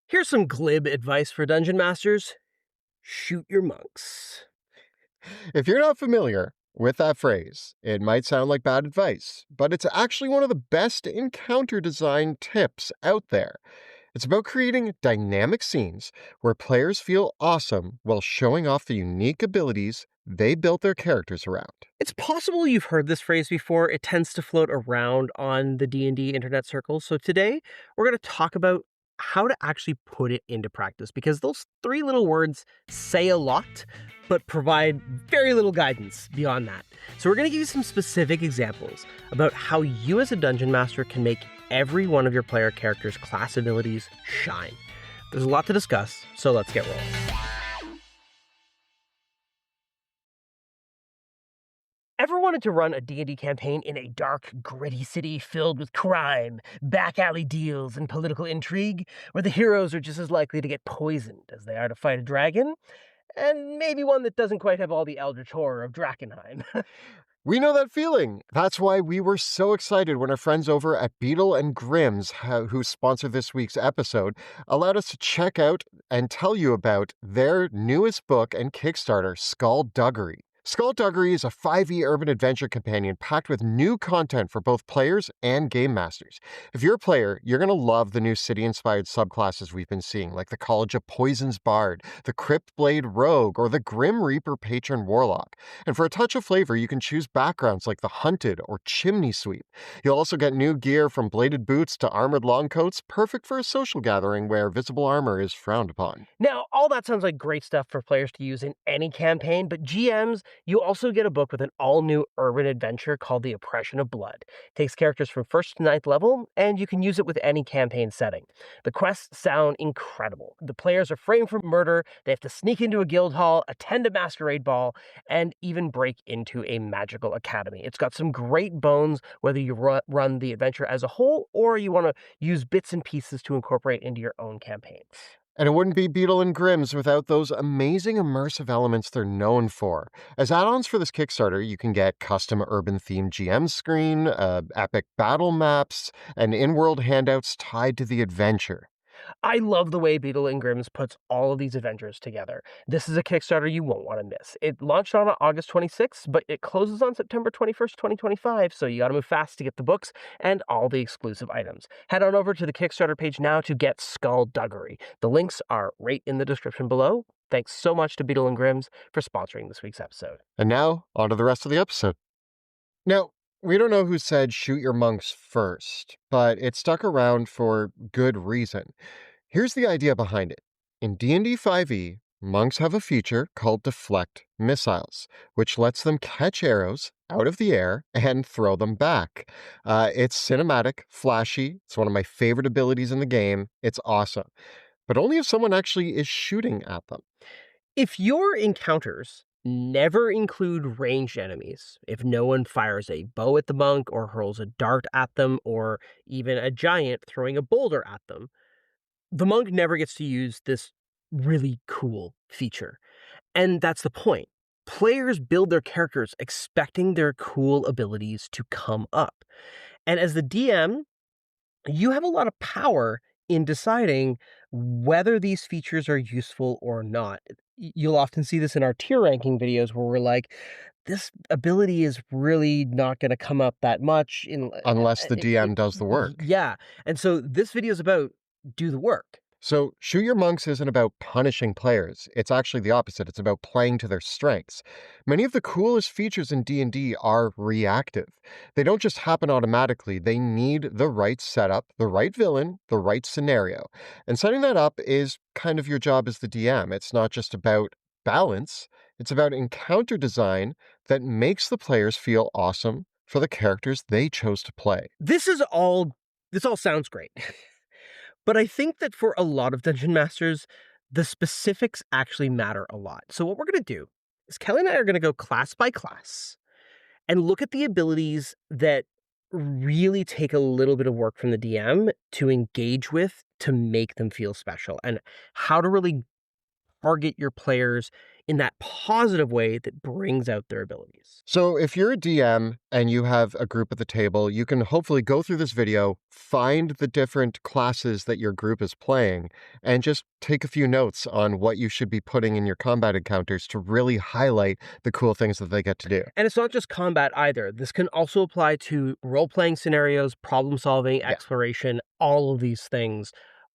Here's some glib advice for dungeon masters. Shoot your monks. If you're not familiar with that phrase, it might sound like bad advice, but it's actually one of the best encounter design tips out there. It's about creating dynamic scenes where players feel awesome while showing off the unique abilities they built their characters around. It's possible you've heard this phrase before. It tends to float around on the D&D internet circles. So today, we're going to talk about how to actually put it into practice, because those three little words say a lot, but provide very little guidance beyond that. So we're going to give you some specific examples about how you as a dungeon master can make every one of your player characters' class abilities shine. There's a lot to discuss, so let's get rolling. Ever wanted to run a D&D campaign in a dark, gritty city filled with crime, back alley deals, and political intrigue, where the heroes are just as likely to get poisoned as they are to fight a dragon? And maybe one that doesn't quite have all the eldritch horror of Drakkenheim. We know that feeling. That's why we were so excited when our friends over at Beetle and Grimm's, who sponsored this week's episode, allowed us to check out and tell you about their newest book and Kickstarter, Skullduggery. Skullduggery is a 5e urban adventure companion packed with new content for both players and game masters. If you're a player, you're going to love the new city-inspired subclasses we've been seeing, like the College of Poisons Bard, the Cryptblade Rogue, or the Grim Reaper Patron Warlock. And for a touch of flavor, you can choose backgrounds like the Hunted or Chimney Sweep. You'll also get new gear from bladed boots to armored longcoats, perfect for a social gathering where visible armor is frowned upon. Now, all that sounds like great stuff for players to use in any campaign, but GMs, you also get a book with an all-new urban adventure called The Oppression of Blood. It takes characters from 1st to 9th level, and you can use it with any campaign setting. The quests sound incredible. The players are framed for murder, they have to sneak into a guild hall, attend a masquerade ball, and even break into a magical academy. It's got some great bones, whether you run the adventure as a whole, or you want to use bits and pieces to incorporate into your own campaigns. And it wouldn't be Beetle and Grimm's without those amazing immersive elements they're known for. As add-ons for this Kickstarter, you can get custom urban-themed GM screen, epic battle maps, and in-world handouts tied to the adventure. I love the way Beetle and Grimm's puts all of these adventures together. This is a Kickstarter you won't want to miss. It launched on August 26th, but it closes on September 21st, 2025, so you got to move fast to get the books and all the exclusive items. Head on over to the Kickstarter page now to get Skullduggery. The links are right in the description below. Thanks so much to Beetle and Grimm's for sponsoring this week's episode. And now, on to the rest of the episode. Now, we don't know who said shoot your monks first, but it stuck around for good reason. Here's the idea behind it. In D&D 5e, monks have a feature called Deflect Missiles, which lets them catch arrows out of the air and throw them back. It's cinematic, flashy. It's one of my favorite abilities in the game. It's awesome. But only if someone actually is shooting at them. If your encounters never include ranged enemies, if no one fires a bow at the monk or hurls a dart at them, or even a giant throwing a boulder at them, the monk never gets to use this really cool feature. And that's the point. Players build their characters expecting their cool abilities to come up. And as the DM, you have a lot of power in deciding whether these features are useful or not. You'll often see this in our tier ranking videos where we're like, this ability is really not going to come up that much Unless the DM does the work. Yeah. And so this video is about do the work. So Shoot Your Monks isn't about punishing players. It's actually the opposite. It's about playing to their strengths. Many of the coolest features in D&D are reactive. They don't just happen automatically. They need the right setup, the right villain, the right scenario. And setting that up is kind of your job as the DM. It's not just about balance. It's about encounter design that makes the players feel awesome for the characters they chose to play. This all sounds great. But I think that for a lot of dungeon masters, the specifics actually matter a lot. So what we're going to do is Kelly and I are going to go class by class and look at the abilities that really take a little bit of work from the DM to engage with to make them feel special, and how to really target your players in that positive way that brings out their abilities. So if you're a DM and you have a group at the table, you can hopefully go through this video, find the different classes that your group is playing, and just take a few notes on what you should be putting in your combat encounters to really highlight the cool things that they get to do. And it's not just combat either. This can also apply to role-playing scenarios, problem-solving, Yeah. exploration. All of these things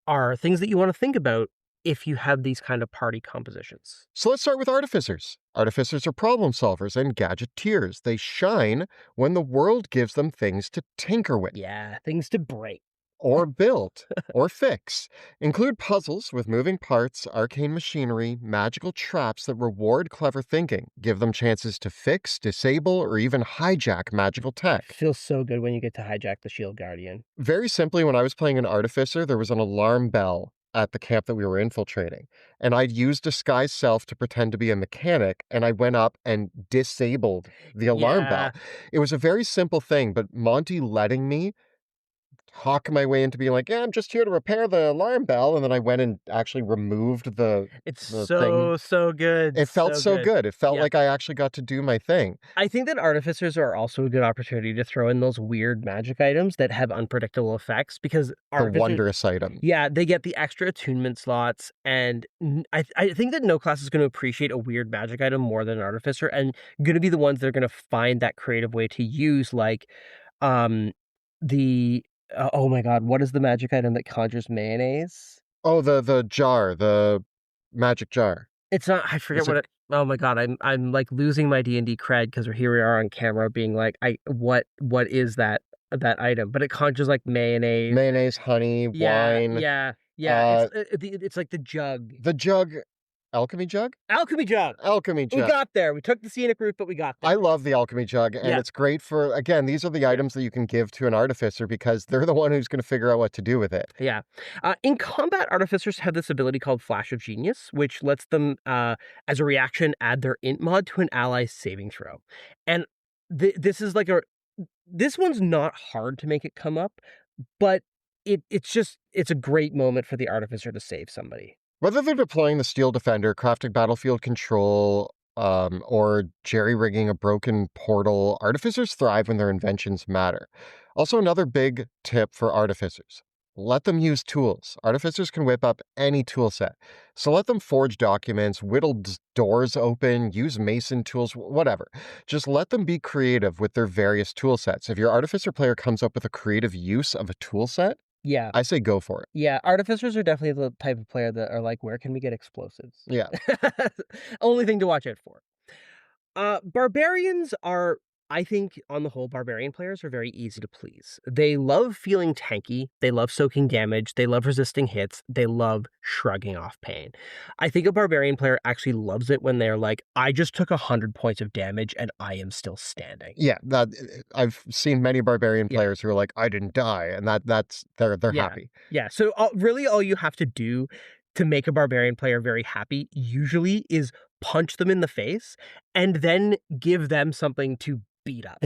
are things that you want to think about if you have these kind of party compositions. So let's start with Artificers. Artificers are problem solvers and gadgeteers. They shine when the world gives them things to tinker with. Yeah, things to break. Or build, or fix. Include puzzles with moving parts, arcane machinery, magical traps that reward clever thinking, give them chances to fix, disable, or even hijack magical tech. Feels so good when you get to hijack the Shield Guardian. Very simply, when I was playing an Artificer, there was an alarm bell at the camp that we were infiltrating, and I'd used Disguise Self to pretend to be a mechanic, and I went up and disabled the alarm bell. It was a very simple thing, but Monty letting me talk my way into being like, yeah, I'm just here to repair the alarm bell. And then I went and actually removed It's the thing. so good. It felt so good. It felt Yeah. like I actually got to do my thing. I think that Artificers are also a good opportunity to throw in those weird magic items that have unpredictable effects because The wondrous item. Yeah, they get the extra attunement slots, and I think that no class is going to appreciate a weird magic item more than an Artificer, and going to be the ones that are going to find that creative way to use, like, the oh my god, what is the magic item that conjures mayonnaise? Oh, the jar, the magic jar. It's not. I forget what it. Oh my god, I'm like losing my D&D cred because here we are on camera being like, what is that item? But it conjures like Mayonnaise, honey, wine. Yeah. It's like the jug. The jug. Alchemy jug? Alchemy jug. Alchemy jug. We got there. We took the scenic route, but we got there. I love the alchemy jug, and it's great for, again, these are the items that you can give to an artificer because they're the one who's going to figure out what to do with it. Yeah. In combat, artificers have this ability called Flash of Genius, which lets them, as a reaction, add their int mod to an ally's saving throw. And this is like this one's not hard to make it come up, but it's a great moment for the artificer to save somebody. Whether they're deploying the Steel Defender, crafting battlefield control, or jerry-rigging a broken portal, artificers thrive when their inventions matter. Also, another big tip for artificers. Let them use tools. Artificers can whip up any tool set. So let them forge documents, whittle doors open, use mason tools, whatever. Just let them be creative with their various tool sets. If your artificer player comes up with a creative use of a tool set, yeah, I say go for it. Yeah, artificers are definitely the type of player that are like, where can we get explosives? Yeah. Only thing to watch out for. Barbarians are, I think, on the whole, barbarian players are very easy to please. They love feeling tanky. They love soaking damage. They love resisting hits. They love shrugging off pain. I think a barbarian player actually loves it when they're like, I just took 100 points of damage and I am still standing. Yeah, I've seen many barbarian players who are like, I didn't die, and they're happy. Yeah. So really, all you have to do to make a barbarian player very happy usually is punch them in the face and then give them something to beat up.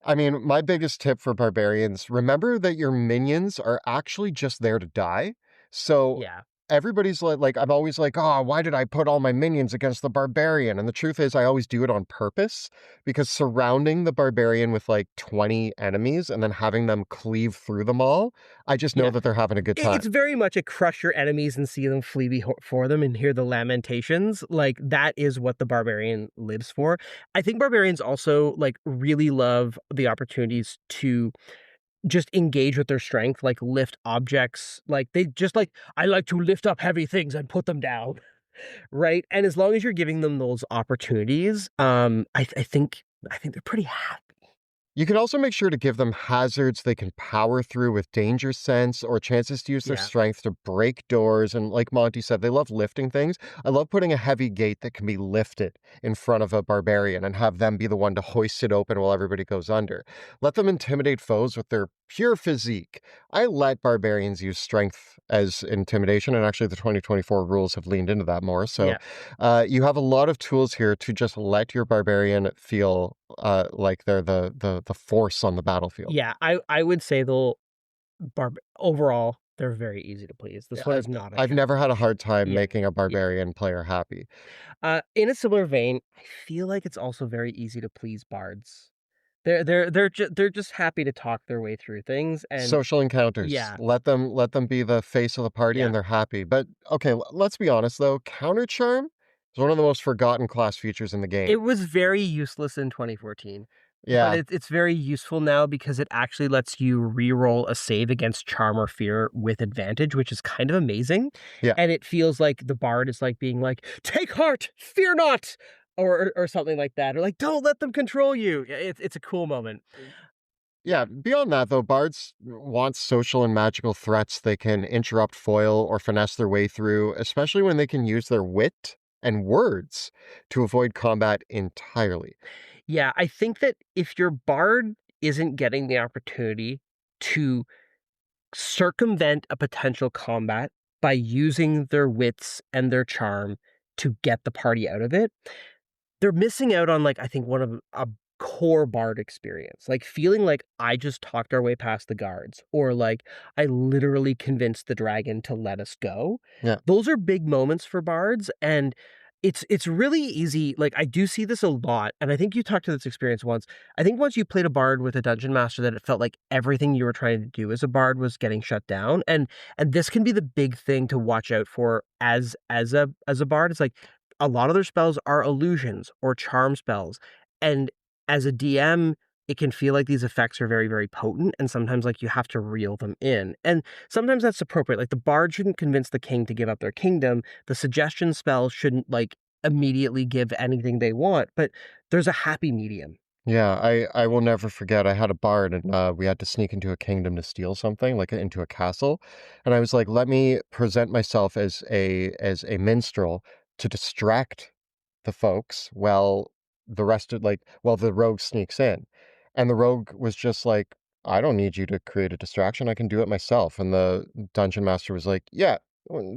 I mean, my biggest tip for barbarians, remember that your minions are actually just there to die. So yeah. Everybody's like, I'm always like, oh, why did I put all my minions against the barbarian? And the truth is, I always do it on purpose because surrounding the barbarian with like 20 enemies and then having them cleave through them all, I just know that they're having a good time. It's very much a crush your enemies and see them flee before them and hear the lamentations. Like, that is what the barbarian lives for. I think barbarians also like really love the opportunities to just engage with their strength, like lift objects, like they just like, I like to lift up heavy things and put them down, right? And as long as you're giving them those opportunities, I think they're pretty happy. You can also make sure to give them hazards they can power through with danger sense or chances to use their strength to break doors. And like Monty said, they love lifting things. I love putting a heavy gate that can be lifted in front of a barbarian and have them be the one to hoist it open while everybody goes under. Let them intimidate foes with their pure physique. I let barbarians use strength as intimidation, and actually the 2024 rules have leaned into that more. So you have a lot of tools here to just let your barbarian feel like they're the force on the battlefield. Yeah, I would say overall, They're very easy to please. This Yeah, one is not a I've never had a challenge. hard time Yeah. making a Yeah. barbarian player happy. In a similar vein, I feel like it's also very easy to please bards. They're just happy to talk their way through things, and Social encounters. yeah, Let them be the face of the party yeah. and they're happy. But okay, let's be honest though, counter charm is one of the most forgotten class features in the game. It was very useless in 2014, but Yeah, it's very useful now because it actually lets you reroll a save against charm or fear with advantage, which is kind of amazing. yeah. And it feels like the bard is like being like, "Take heart, fear not," or something like that, or like, "Don't let them control you." It's a cool moment. Yeah, beyond that though, bards want social and magical threats they can interrupt, foil, or finesse their way through, especially when they can use their wit and words to avoid combat entirely. Yeah, I think that if your bard isn't getting the opportunity to circumvent a potential combat by using their wits and their charm to get the party out of it, they're missing out on, like, I think one of a core bard experience, like, feeling like I just talked our way past the guards, or, like, I literally convinced the dragon to let us go. Yeah. Those are big moments for bards, and it's really easy, like, I do see this a lot, and I think you talked to this experience once. I think once you played a bard with a dungeon master that it felt like everything you were trying to do as a bard was getting shut down, and this can be the big thing to watch out for as a bard. It's like a lot of their spells are illusions or charm spells. And as a DM, it can feel like these effects are very, very potent, and sometimes like you have to reel them in. And sometimes that's appropriate. Like the bard shouldn't convince the king to give up their kingdom. The suggestion spell shouldn't like immediately give anything they want, but there's a happy medium. Yeah, I will never forget. I had a bard, and we had to sneak into a kingdom to steal something, like into a castle. And I was like, "Let me present myself as a minstrel to distract the folks while the rest of while the rogue sneaks in." And the rogue was just like, "I don't need you to create a distraction. I can do it myself." And the dungeon master was like, "Yeah,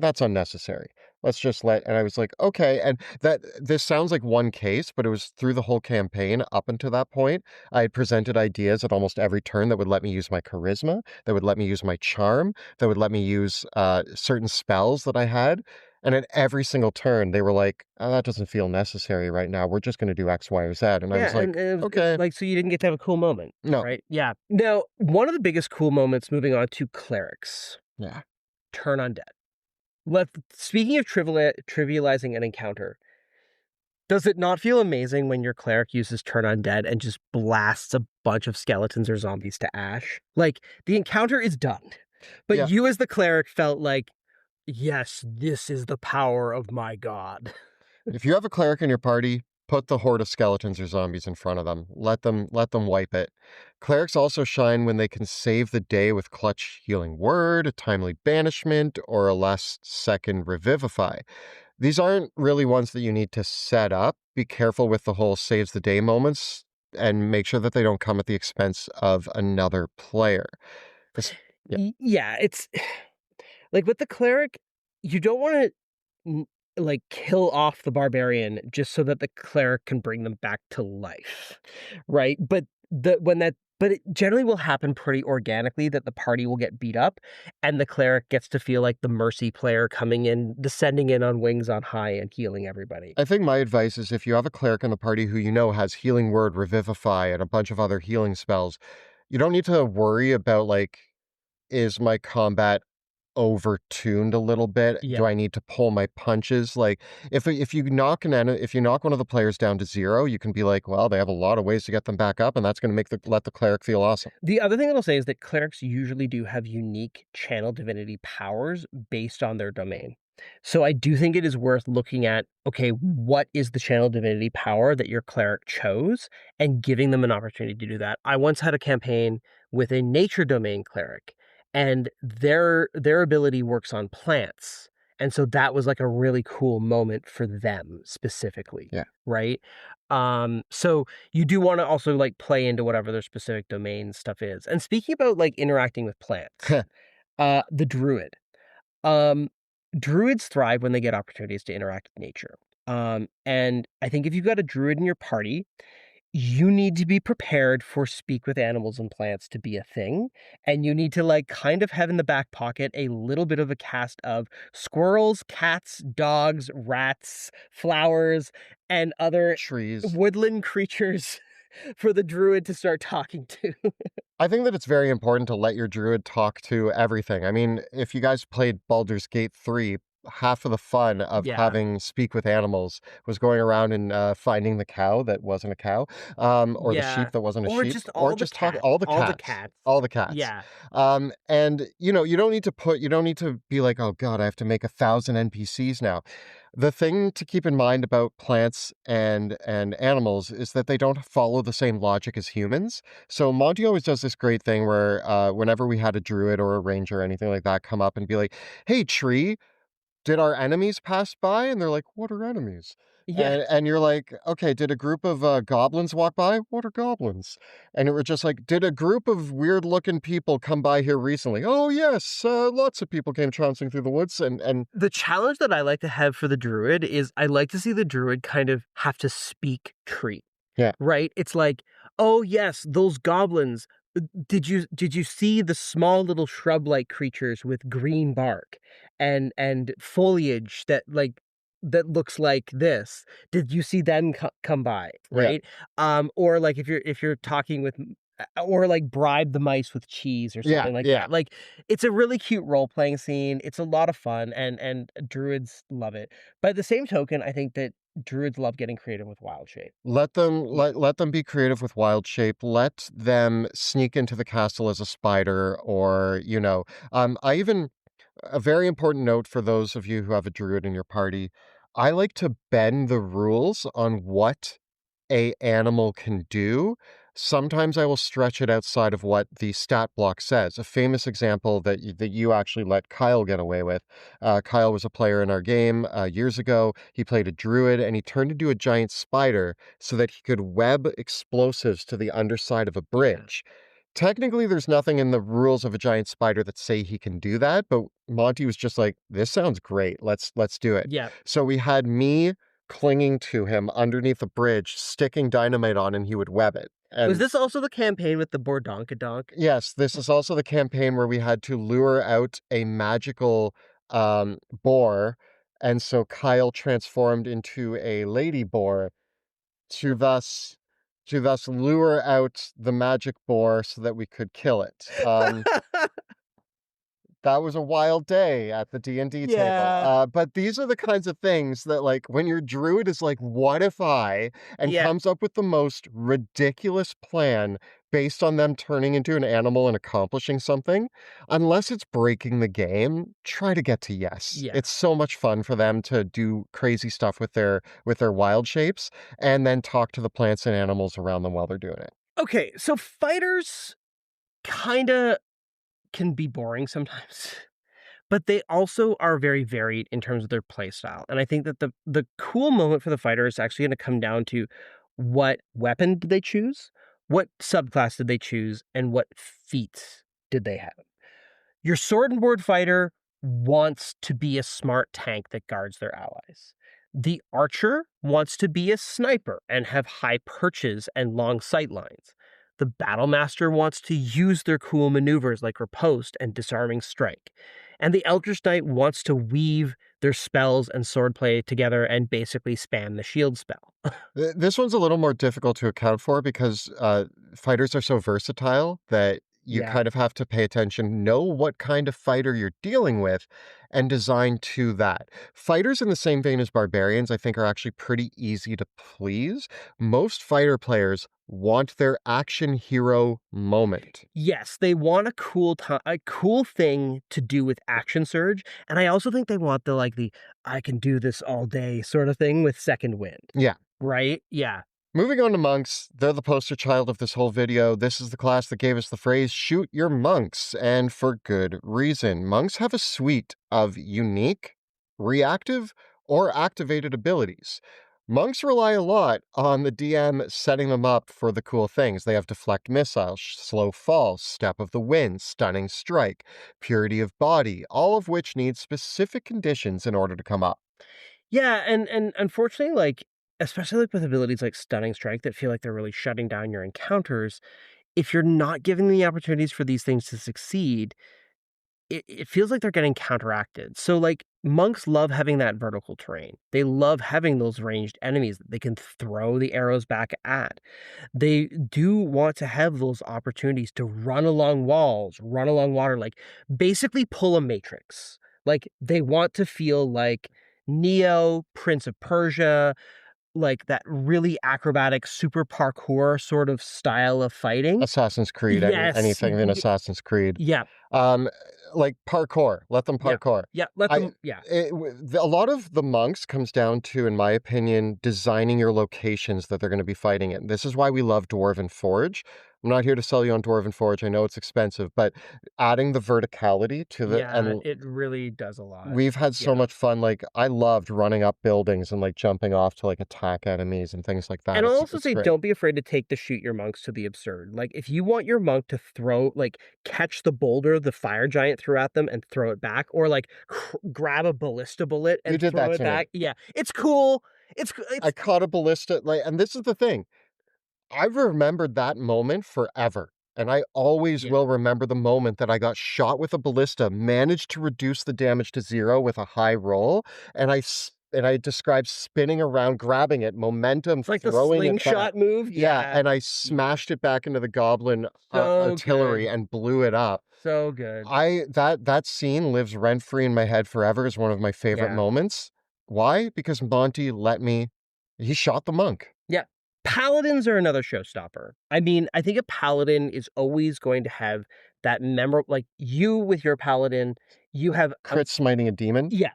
that's unnecessary. Let's just let," and I was like, "Okay." And that this sounds like one case, but it was through the whole campaign up until that point. I had presented ideas at almost every turn that would let me use my charisma, that would let me use my charm, that would let me use certain spells that I had. And at every single turn, they were like, "Oh, that doesn't feel necessary right now. We're just going to do X, Y, or Z." And I Yeah, was and like, it's "Okay, like so you didn't get to have a cool moment, no, right? Yeah. Now, one of the biggest cool moments moving on to clerics, yeah." turn undead. Speaking of trivializing an encounter, does it not feel amazing when your cleric uses turn undead and just blasts a bunch of skeletons or zombies to ash? Like, the encounter is done, but Yeah. you as the cleric felt like, yes, this is the power of my god. If you have a cleric in your party, put the horde of skeletons or zombies in front of them. Let them wipe it. Clerics also shine when they can save the day with clutch healing word, a timely banishment, or a last second revivify. These aren't really ones that you need to set up. Be careful with the whole saves the day moments and make sure that they don't come at the expense of another player. This, yeah. Yeah, it's like with the cleric, you don't want to like kill off the barbarian just so that the cleric can bring them back to life, right? But it generally will happen pretty organically that the party will get beat up and the cleric gets to feel like the mercy player coming in, descending in on wings on high and healing everybody. I think my advice is if you have a cleric in the party who you know has healing word, revivify, and a bunch of other healing spells, you don't need to worry about is my combat overtuned a little bit? Do Yeah. I need to pull my punches? Like if you knock one of the players down to zero, you can be like, well, they have a lot of ways to get them back up, and that's going to let the cleric feel awesome. The other thing that I'll say is that clerics usually do have unique channel divinity powers based on their domain. So I do think it is worth looking at, okay, what is the channel divinity power that your cleric chose and giving them an opportunity to do that. I once had a campaign with a nature domain cleric and their ability works on plants. And so that was like a really cool moment for them specifically, Yeah. right? So you do want to also like play into whatever their specific domain stuff is. And speaking about like interacting with plants, the druid. Um, Druids thrive when they get opportunities to interact with nature. And I think if you've got a druid in your party, you need to be prepared for speak with animals and plants to be a thing, and you need to, like, kind of have in the back pocket a little bit of a cast of squirrels, cats, dogs, rats, flowers, and other Trees. woodland creatures for the druid to start talking to. I think that it's very important to let your druid talk to everything. I mean, if you guys played Baldur's Gate 3, half of the fun of Yeah. having speak with animals was going around and finding the cow that wasn't a cow, or the Yeah. sheep that wasn't a Or sheep, just or just talk all the all the cats. cats. All the cats. Yeah. And you don't need to be like, oh God, I have to make 1,000 NPCs now. The thing to keep in mind about plants and animals is that they don't follow the same logic as humans. So Monty always does this great thing where whenever we had a druid or a ranger or anything like that come up and be like, "Hey tree, did our enemies pass by?" And they're like, "What are enemies?" Yeah. And you're like, "Okay, did a group of goblins walk by? What are goblins?" And it was just like, "Did a group of weird-looking people come by here recently?" "Oh yes, lots of people came trouncing through the woods." And The challenge that I like to have for the druid is I like to see the druid kind of have to speak tree. yeah, Right? It's like, "Oh, yes, those goblins. Did you see the small little shrub-like creatures with green bark and foliage that looks like this? Did you see them come by?" yeah. Right? Or, like, if you're talking with or, like, bribe the mice with cheese or Yeah, something like yeah. that. Like, it's a really cute role-playing scene. It's a lot of fun, and druids love it. By the same token, I think that druids love getting creative with wild shape. Let them be creative with wild shape. Let them sneak into the castle as a spider or, I even a very important note for those of you who have a druid in your party, I like to bend the rules on what a animal can do. Sometimes I will stretch it outside of what the stat block says. A famous example that you actually let Kyle get away with. Kyle was a player in our game years ago. He played a druid and he turned into a giant spider so that he could web explosives to the underside of a Yeah. bridge. Technically, there's nothing in the rules of a giant spider that say he can do that, but Monty was just like, "This sounds great. Let's do it." Yeah. So we had me clinging to him underneath a bridge, sticking dynamite on, and he would web it. Was And this also the campaign with the Bordonkadonk? yes, this is also the campaign where we had to lure out a magical boar, and so Kyle transformed into a lady boar to thus to thus lure out the magic boar so that we could kill it. That was a wild day at the D&D table. Yeah. But these are the kinds of things that, like, when your druid is like, "What if I," and Yeah. comes up with the most ridiculous plan based on them turning into an animal and accomplishing something, unless it's breaking the game, try to get to yes. Yeah. It's so much fun for them to do crazy stuff with their wild shapes and then talk to the plants and animals around them while they're doing it. Okay, so fighters kinda can be boring sometimes, but they also are very varied in terms of their play style, and I think that the cool moment for the fighter is actually gonna come down to what weapon did they choose, what subclass did they choose, and what feats did they have. Your sword and board fighter wants to be a smart tank that guards their allies. The archer wants to be a sniper and have high perches and long sight lines. The battle master wants to use their cool maneuvers like riposte and disarming strike. And the eldritch knight wants to weave their spells and swordplay together and basically spam the shield spell. This one's a little more difficult to account for because fighters are so versatile that you Yeah. kind of have to pay attention, know what kind of fighter you're dealing with, and design to that. Fighters, in the same vein as barbarians, I think are actually pretty easy to please. Most fighter players want their action hero moment. Yes, they want a cool thing to do with action surge, and I also think they want the "I can do this all day" sort of thing with second wind, Yeah. right? Yeah. Moving on to monks, they're the poster child of this whole video. This is the class that gave us the phrase, shoot your monks, and for good reason. Monks have a suite of unique, reactive, or activated abilities. Monks rely a lot on the DM setting them up for the cool things. They have deflect missiles, slow fall, step of the wind, stunning strike, purity of body, all of which need specific conditions in order to come up. Yeah, and unfortunately, like, especially, like, with abilities like Stunning Strike that feel like they're really shutting down your encounters, if you're not giving the opportunities for these things to succeed, it feels like they're getting counteracted. So, like, monks love having that vertical terrain. They love having those ranged enemies that they can throw the arrows back at. They do want to have those opportunities to run along walls, run along water, like, basically pull a Matrix. Like, they want to feel like Neo, Prince of Persia, like, that really acrobatic super parkour sort of style of fighting. Assassin's Creed, Yes, anything in Assassin's Creed. yeah, Um, like parkour, let them yeah, parkour. yeah, let I them yeah, a lot of the monks comes down to, in my opinion, designing your locations that they're gonna be fighting in. This is why we love Dwarven Forge. I'm not here to sell you on Dwarven Forge, I know it's expensive, but adding the verticality to the yeah, and it really does a lot. we've had so Yeah. much fun, like, I loved running up buildings and, like, jumping off to, like, attack enemies and things like that. And I'll also It's say great. don't be afraid to take the shoot your monks to the absurd. Like, if you want your monk to throw like, catch the boulder the fire giant threw at them and throw it back, or, like, grab a ballista bullet You and did throw that it to me. back, yeah, it's cool. I It's caught a ballista, like, and this is the thing, I've remembered that moment forever, and I always yeah. will remember the moment that I got shot with a ballista, managed to reduce the damage to 0 with a high roll, and I described spinning around, grabbing it, momentum, It's like the throwing it back. slingshot move, Yeah, yeah. and I Yeah. smashed it back into the goblin, So artillery good. and blew it up. So good. That scene lives rent-free in my head forever as one of my favorite Yeah. moments. Why? Because Monty let me he shot the monk. Yeah. Paladins are another showstopper. I mean, I think a paladin is always going to have that memorable like, you with your paladin, you have a Crit smiting a demon. yeah.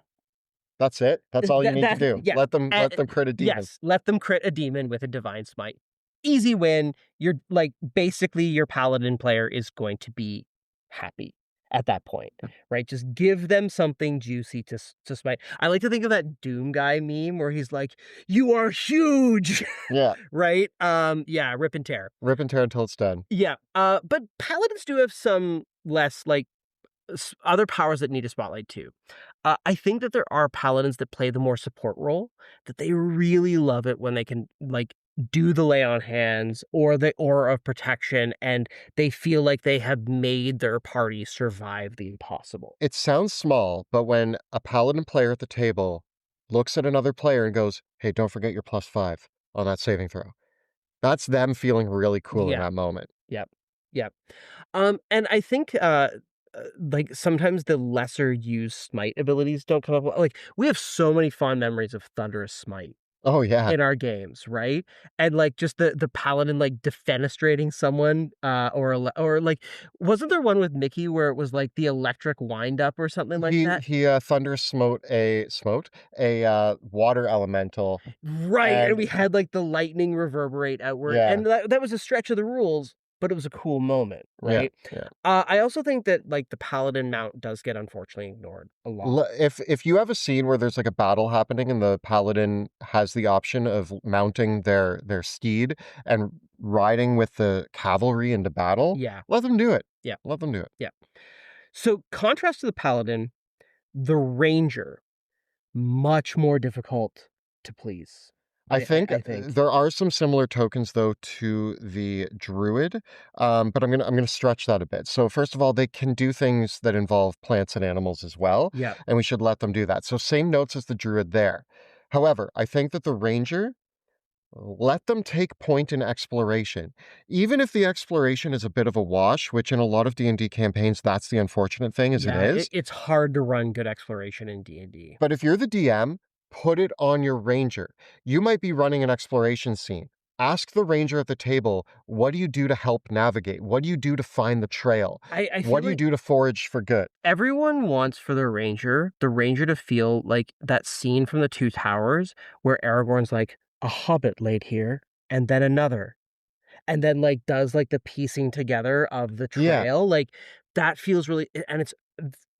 That's it. That's all you need to do. Yeah, Let them crit a demon. yes, let them crit a demon with a divine smite. Easy win. You're like, basically, your paladin player is going to be happy at that point, right? Just give them something juicy to smite. I like to think of that Doom guy meme where he's like, "You are huge," Yeah. right? Yeah, rip and tear. Rip and tear until it's done. Yeah, but paladins do have some less like other powers that need a spotlight too. I think that there are paladins that play the more support role, that they really love it when they can like do the lay on hands or the aura of protection, and they feel like they have made their party survive the impossible. It sounds small, but when a paladin player at the table looks at another player and goes, "Hey, don't forget your +5 on that saving throw." That's them feeling really cool in Yeah. that moment. Yep. Yep. And I think like sometimes the lesser used smite abilities don't come up. Like we have so many fond memories of Thunderous Smite Oh, yeah. in our games, right? And, like, just the paladin, like, defenestrating someone, or, like wasn't there one with Mickey where it was, like, the electric wind up or something like that? Thunder smote a, water elemental, Right, and and we had, like, the lightning reverberate outward, yeah, and that was a stretch of the rules, but it was a cool moment, yeah, right? yeah. I also think that, like, the paladin mount does get unfortunately ignored a lot. If you have a scene where there's, like, a battle happening and the paladin has the option of mounting their steed and riding with the cavalry into battle, Yeah, let them do it. yeah, Let them do it. yeah. So, contrast to the paladin, the ranger much more difficult to please. I think, I think. there are some similar tokens, though, to the druid, but I'm gonna stretch that a bit. So, first of all, they can do things that involve plants and animals as well, Yeah. and we should let them do that. So, same notes as the druid there. However, I think that the ranger, let them take point in exploration. Even if the exploration is a bit of a wash, which in a lot of D&D campaigns, that's the unfortunate thing, is it Yeah, is. it's hard to run good exploration in D&D. But if you're the DM, put it on your ranger. You might be running an exploration scene. Ask the ranger at the table, what do you do to help navigate? What do you do to find the trail? I What feel do you like do to forage for good? everyone wants for the ranger to feel like that scene from The Two Towers where Aragorn's like, "A hobbit laid here, and then another," and then, like, does, like, the piecing together of the Yeah, trail, like, that feels really and it's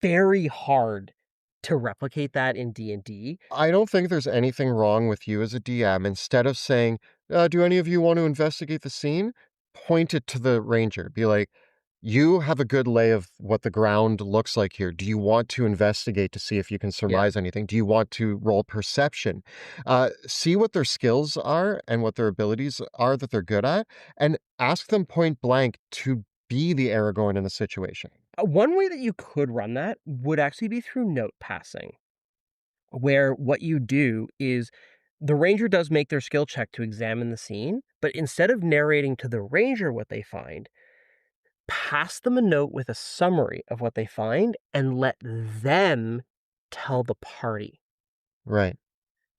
very hard to replicate that in D&D. I don't think there's anything wrong with you as a DM. Instead of saying, do any of you want to investigate the scene? Point it to the ranger. Be like, You have a good lay of what the ground looks like here. Do you want to investigate to see if you can Yeah. surmise anything? Do you want to roll perception? See what their skills are and what their abilities are that they're good at, and ask them point blank to be the Aragorn in the situation. One way that you could run that would actually be through note passing, where what you do is the ranger does make their skill check to examine the scene, but instead of narrating to the ranger what they find, pass them a note with a summary of what they find and let them tell the party, Right.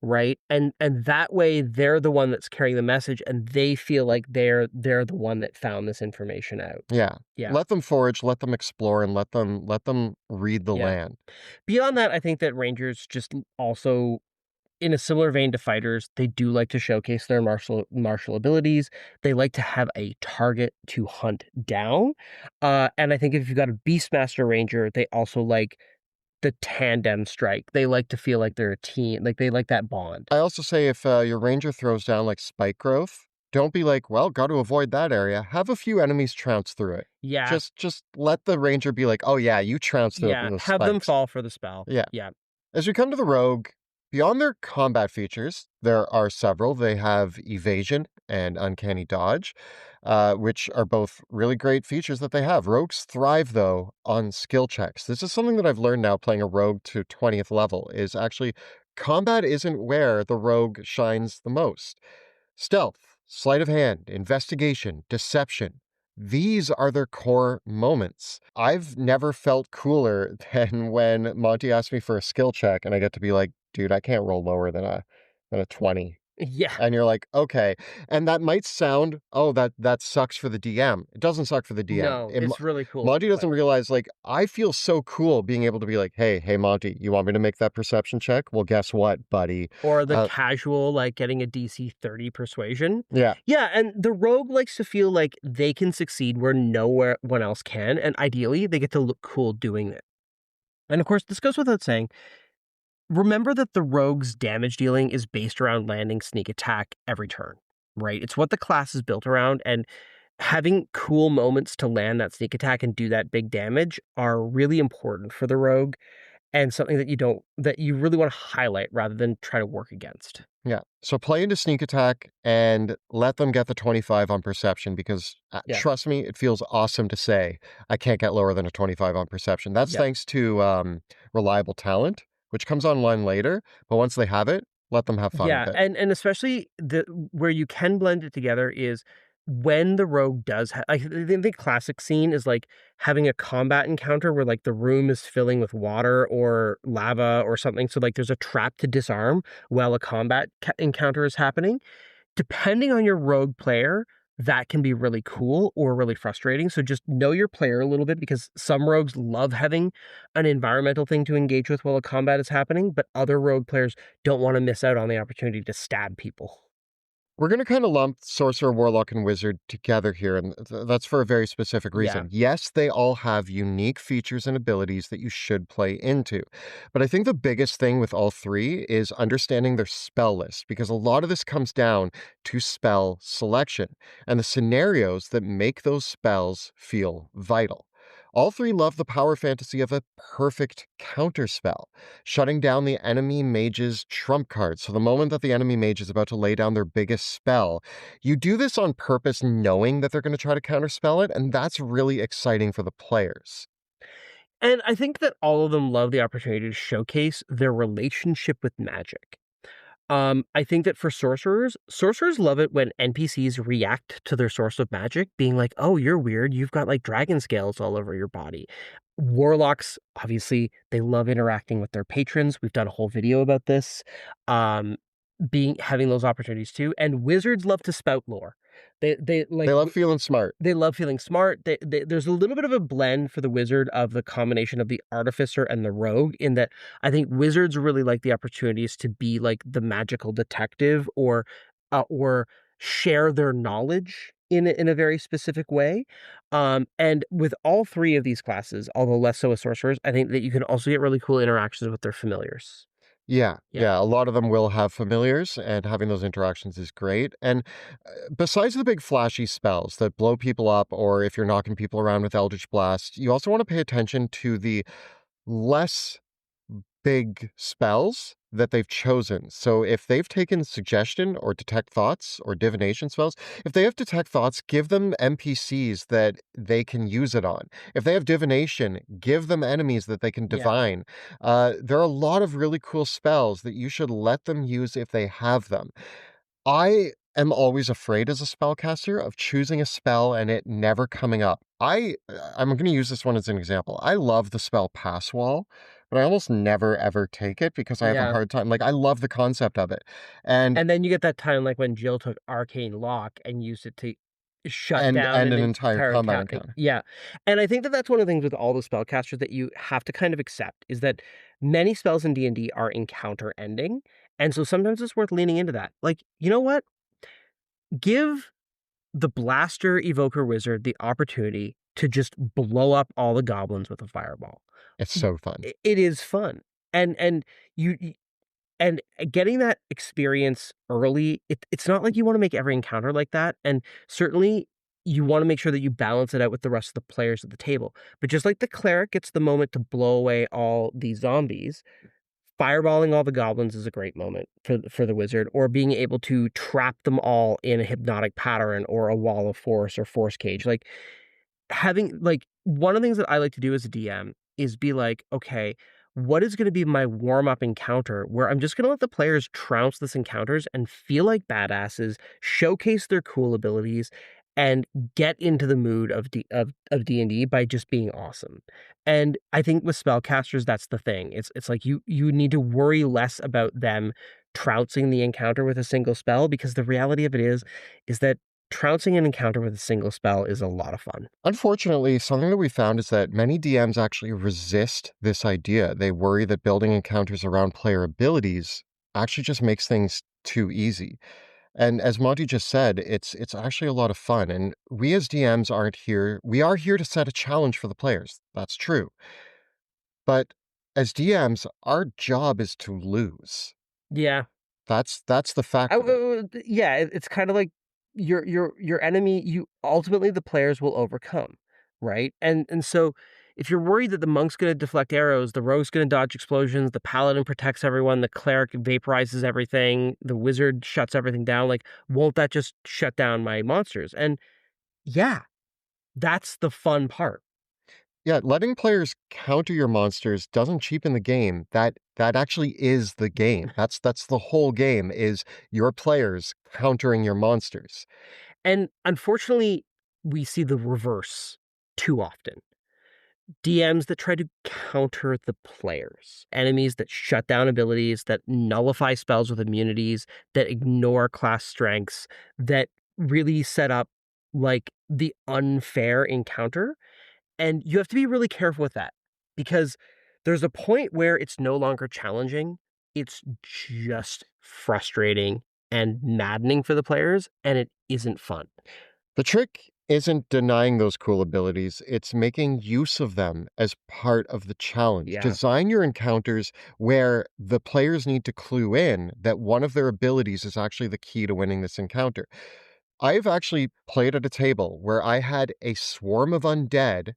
right? And that way they're the one that's carrying the message and they feel like they're the one that found this information out. Yeah. Yeah. Let them forage, let them explore, and let them read the Yeah. land. Beyond that, I think that rangers just also in a similar vein to fighters, they do like to showcase their martial abilities. They like to have a target to hunt down. And I think if you've got a Beastmaster Ranger, they also like the tandem strike. They like to feel like they're a team, like they like that bond. I also say if your ranger throws down like spike growth, don't be like, well, got to avoid that area. Have a few enemies trounce through it. Yeah, Just let the ranger be like, oh yeah, you trounce through yeah. those Have them spikes. fall for the spell. Yeah. Yeah, As we come to the rogue, beyond their combat features, there are several. They have evasion and uncanny dodge, which are both really great features that they have. Rogues thrive, though, on skill checks. This is something that I've learned now playing a rogue to 20th level, is actually combat isn't where the rogue shines the most. Stealth, sleight of hand, investigation, deception. These are their core moments. I've never felt cooler than when Monty asked me for a skill check and I get to be like, dude, I can't roll lower than a 20. yeah. And you're like, okay. And that might sound, oh, that sucks for the DM. It doesn't suck for the DM. No, it's really cool. Monty doesn't realize, like, I feel so cool being able to be like, hey, Monty, you want me to make that perception check? Well, guess what, buddy? Or the Uh, casual, like getting a DC 30 persuasion. yeah. Yeah, and the rogue likes to feel like they can succeed where no one else can, and ideally, they get to look cool doing it. And of course, this goes without saying, remember that the rogue's damage dealing is based around landing sneak attack every turn, right? It's what the class is built around, and having cool moments to land that sneak attack and do that big damage are really important for the rogue and something that you really want to highlight rather than try to work against. Yeah. So play into sneak attack and let them get the 25 on perception because Yeah. trust me, it feels awesome to say I can't get lower than a 25 on perception. That's Yep. thanks to reliable talent, which comes online later. But once they have it, let them have fun with Yeah, it. and especially where you can blend it together is when the rogue does like the classic scene is like having a combat encounter where like the room is filling with water or lava or something, so like there's a trap to disarm while a combat encounter is happening. Depending on your rogue player, that can be really cool or really frustrating. So just know your player a little bit because some rogues love having an environmental thing to engage with while a combat is happening, but other rogue players don't want to miss out on the opportunity to stab people. We're going to kind of lump Sorcerer, Warlock, and Wizard together here, and that's for a very specific Yeah. reason. Yes, they all have unique features and abilities that you should play into. But I think the biggest thing with all three is understanding their spell list, because a lot of this comes down to spell selection and the scenarios that make those spells feel vital. All three love the power fantasy of a perfect counterspell, shutting down the enemy mage's trump card. So the moment that the enemy mage is about to lay down their biggest spell, you do this on purpose knowing that they're going to try to counterspell it, and that's really exciting for the players. And I think that all of them love the opportunity to showcase their relationship with magic. I think that for sorcerers love it when NPCs react to their source of magic, being like, "Oh, you're weird. You've got like dragon scales all over your body." Warlocks, obviously, they love interacting with their patrons. We've done a whole video about this. Um, being having those opportunities too, and wizards love to spout lore. They They like love feeling smart. they love feeling smart. There's a little bit of a blend for the wizard of the combination of the artificer and the rogue, in that I think wizards really like the opportunities to be like the magical detective or share their knowledge in a very specific way. And with all three of these classes, although less so with sorcerers, I think that you can also get really cool interactions with their familiars. Yeah, Yeah. yeah, a lot of them will have familiars, and having those interactions is great, and, besides the big flashy spells that blow people up, or if you're knocking people around with Eldritch Blast, you also wanna pay attention to the less big spells that they've chosen. So if they've taken suggestion or detect thoughts or divination spells, if they have detect thoughts, give them NPCs that they can use it on. If they have divination, give them enemies that they can Yeah. divine. There are a lot of really cool spells that you should let them use if they have them. I am always afraid as a spellcaster of choosing a spell and it never coming up. I'm gonna use this one as an example. I love the spell Pass Wall, but I almost never ever take it because I have a Yeah. hard time. Like, I love the concept of it. And And then you get that time, like, when Jill took Arcane Lock and used it to shut and down and an an entire entire combat account. encounter. Yeah, and I think that that's one of the things with all the spellcasters that you have to kind of accept, is that many spells in D&D are encounter ending, and so sometimes it's worth leaning into that. Like, you know what? Give the Blaster Evoker Wizard the opportunity to just blow up all the goblins with a fireball. It's so fun. It is fun, and you and getting that experience early, it's not like you wanna make every encounter like that, and certainly, you wanna make sure that you balance it out with the rest of the players at the table. But just like the cleric gets the moment to blow away all these zombies, fireballing all the goblins is a great moment for the wizard, or being able to trap them all in a hypnotic pattern or a wall of force or force cage. Like, having like, one of the things that I like to do as a DM is be like, "Okay, what is gonna be my warm-up encounter where I'm just gonna let the players trounce this encounters and feel like badasses, showcase their cool abilities, and get into the mood of D&D by just being awesome." And I think with spellcasters, that's the thing. It's like you need to worry less about them trouncing the encounter with a single spell, because the reality of it is that trouncing an encounter with a single spell is a lot of fun. Unfortunately, something that we found is that many DMs actually resist this idea. They worry that building encounters around player abilities actually just makes things too easy. And as Monty just said, it's actually a lot of fun. And we as DMs aren't here. We are here to set a challenge for the players. That's true. But as DMs, our job is to lose. Yeah. That's the fact of it. Yeah, it's kinda like your enemy, you ultimately, the players will overcome, right? And so, if you're worried that the monk's gonna deflect arrows, the rogue's gonna dodge explosions, the paladin protects everyone, the cleric vaporizes everything, the wizard shuts everything down, like, won't that just shut down my monsters? And yeah, that's the fun part. Yeah, letting players counter your monsters doesn't cheapen the game. That actually is the game. That's the whole game is your players countering your monsters. And unfortunately, we see the reverse too often. DMs that try to counter the players, enemies that shut down abilities, that nullify spells with immunities, that ignore class strengths, that really set up like the unfair encounter. And you have to be really careful with that, because there's a point where it's no longer challenging. It's just frustrating and maddening for the players, and it isn't fun. The trick isn't denying those cool abilities, it's making use of them as part of the challenge. Yeah. Design your encounters where the players need to clue in that one of their abilities is actually the key to winning this encounter. I've actually played at a table where I had a swarm of undead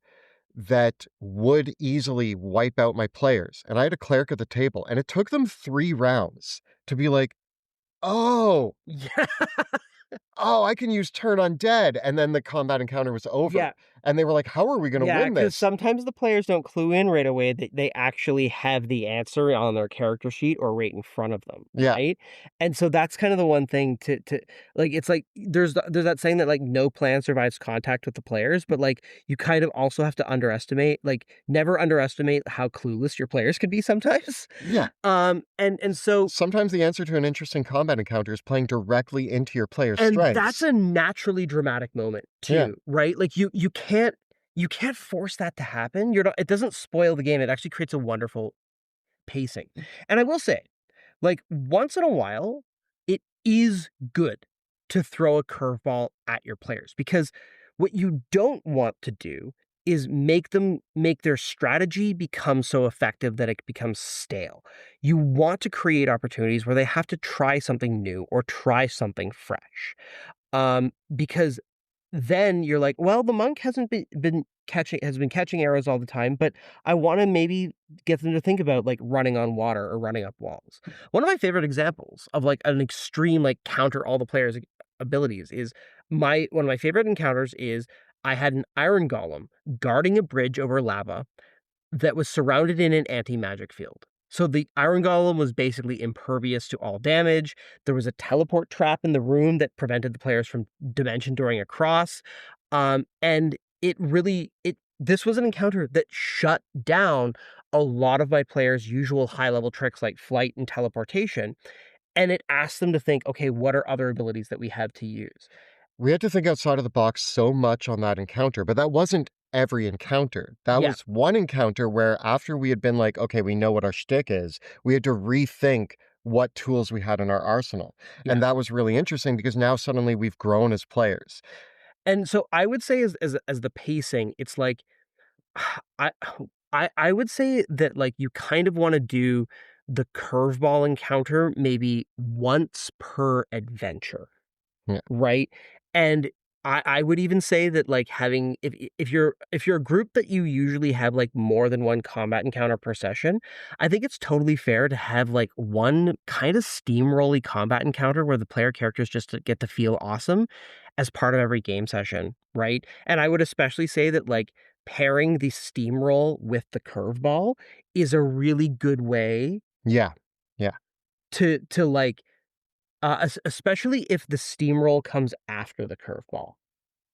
that would easily wipe out my players, and I had a cleric at the table, and it took them 3 rounds to be like, "Oh, Yeah. oh, I can use turn undead," and then the combat encounter was over, Yeah. and they were like, "How are we gonna Yeah, win because this?" sometimes the players don't clue in right away that they actually have the answer on their character sheet or right in front of them, Yeah, right? And so that's kind of the one thing to like, it's like there's that saying that, like, no plan survives contact with the players, but, like, you kind of also have to never underestimate how clueless your players can be sometimes. yeah. And so Sometimes the answer to an interesting combat encounter is playing directly into your player's and that's strengths. a naturally dramatic moment Yeah. too, right? Like, you can't force that to happen. You're not It doesn't spoil the game, it actually creates a wonderful pacing. And I will say, like, once in a while, it is good to throw a curveball at your players, because what you don't want to do is make their strategy become so effective that it becomes stale. You want to create opportunities where they have to try something new or try something fresh. Because then you're like, well, the monk hasn't been catching arrows all the time, but I want to maybe get them to think about like running on water or running up walls. One of my favorite examples of like an extreme like counter all the players' abilities is one of my favorite encounters is I had an iron golem guarding a bridge over lava that was surrounded in an anti-magic field. So the Iron Golem was basically impervious to all damage. There was a teleport trap in the room that prevented the players from dimension dooring across. And this was an encounter that shut down a lot of my players' usual high-level tricks like flight and teleportation. And it asked them to think, okay, what are other abilities that we have to use? We had to think outside of the box so much on that encounter, but that wasn't every encounter. That Yeah. was one encounter where after we had been like, okay, we know what our shtick is, we had to rethink what tools we had in our arsenal. Yeah. And that was really interesting because now suddenly we've grown as players. And so I would say as the pacing, it's like I I would say that like you kind of want to do the curveball encounter maybe once per adventure. Yeah. Right? And I would even say that, like, having if you're a group that you usually have, like, more than one combat encounter per session, I think it's totally fair to have, like, one kinda steamroll-y combat encounter where the player characters just get to feel awesome as part of every game session, right? And I would especially say that, like, pairing the steamroll with the curveball is a really good way Yeah. Yeah. to, like, especially if the steamroll comes after the curveball.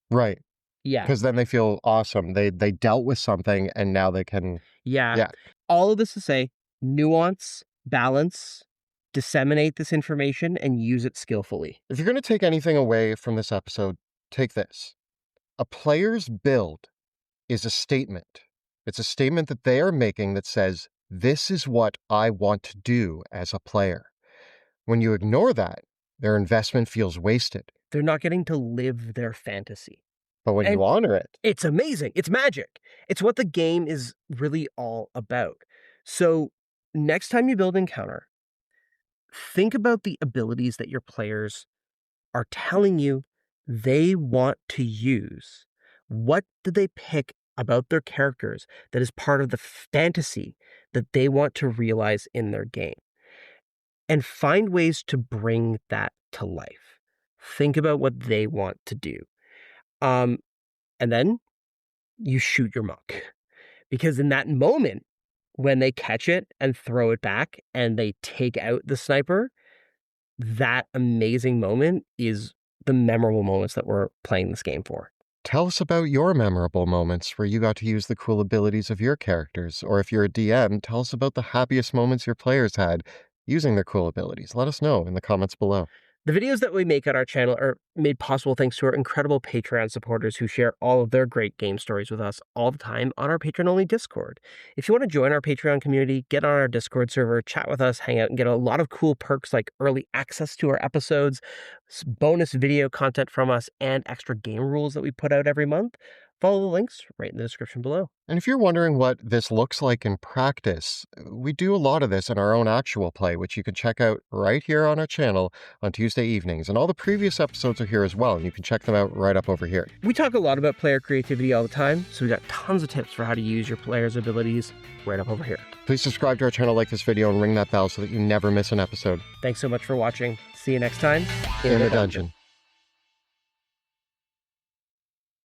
Right. Yeah, Because then they feel awesome. They dealt with something and now they can, yeah. yeah. All of this to say, nuance, balance, disseminate this information, and use it skillfully. If you're going to take anything away from this episode, take this. A player's build is a statement. It's a statement that they are making that says, this is what I want to do as a player. When you ignore that, their investment feels wasted. They're not getting to live their fantasy. But when And you honor it, it's amazing. It's magic. It's what the game is really all about. So next time you build Encounter, think about the abilities that your players are telling you they want to use. What do they pick about their characters that is part of the fantasy that they want to realize in their game? And find ways to bring that to life. Think about what they want to do. And then you shoot your monk. Because in that moment, when they catch it and throw it back and they take out the sniper, that amazing moment is the memorable moments that we're playing this game for. tell us about your memorable moments where you got to use the cool abilities of your characters. Or if you're a DM, tell us about the happiest moments your players had using their cool abilities. Let us know in the comments below. The videos that we make on our channel are made possible thanks to our incredible Patreon supporters who share all of their great game stories with us all the time on our Patreon-only Discord. If you want to join our Patreon community, get on our Discord server, chat with us, hang out, and get a lot of cool perks like early access to our episodes, bonus video content from us, and extra game rules that we put out every month, follow the links right in the description below. And if you're wondering what this looks like in practice, we do a lot of this in our own actual play, which you can check out right here on our channel on Tuesday evenings. And all the previous episodes are here as well, and you can check them out right up over here. We talk a lot about player creativity all the time, so we got tons of tips for how to use your players' abilities right up over here. Please subscribe to our channel, like this video, and ring that bell so that you never miss an episode. Thanks so much for watching. See you next time In the dungeon.